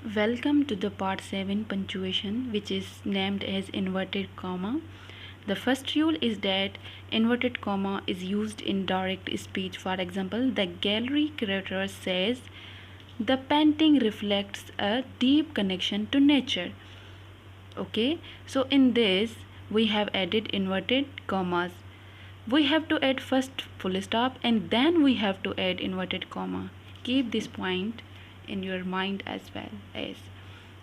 Welcome to the part 7 punctuation, which is named as inverted comma. The first rule is that inverted comma is used in direct speech. For example, the gallery curator says the painting reflects a deep connection to nature. Okay, so in this we have added inverted commas. We have to add first full stop and then we have to add inverted comma. Keep this point in your mind as well. As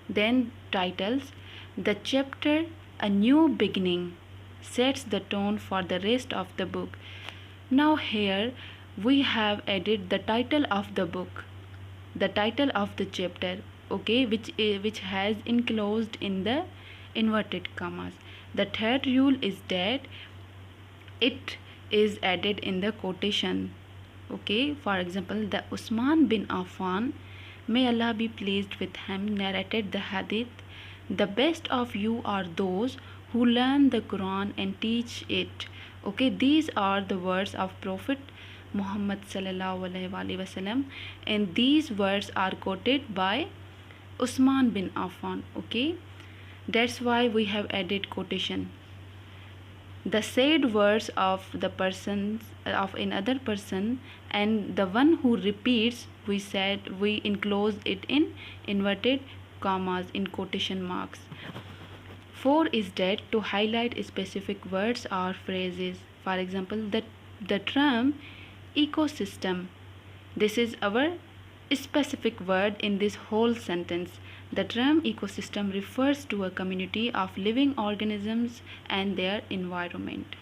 then titles, the chapter A New Beginning sets the tone for the rest of the book. Now here we have added the title of the book, the title of the chapter, okay, which has enclosed in the inverted commas. The third rule is that it is added in the quotation. Okay, for example, the Usman bin Affan, may Allah be pleased with him, narrated the hadith, the best of you are those who learn the Quran and teach it. Okay, these are the words of Prophet Muhammad sallallahu alaihi wasallam, and these words are quoted by Usman bin Affan. Okay, that's why we have added quotation. The said words of the persons of another person, and the one who repeats, we enclose it in inverted commas in quotation marks. 4 is that to highlight specific words or phrases. For example, the term ecosystem, this is our specific word in this whole sentence. The term ecosystem refers to a community of living organisms and their environment.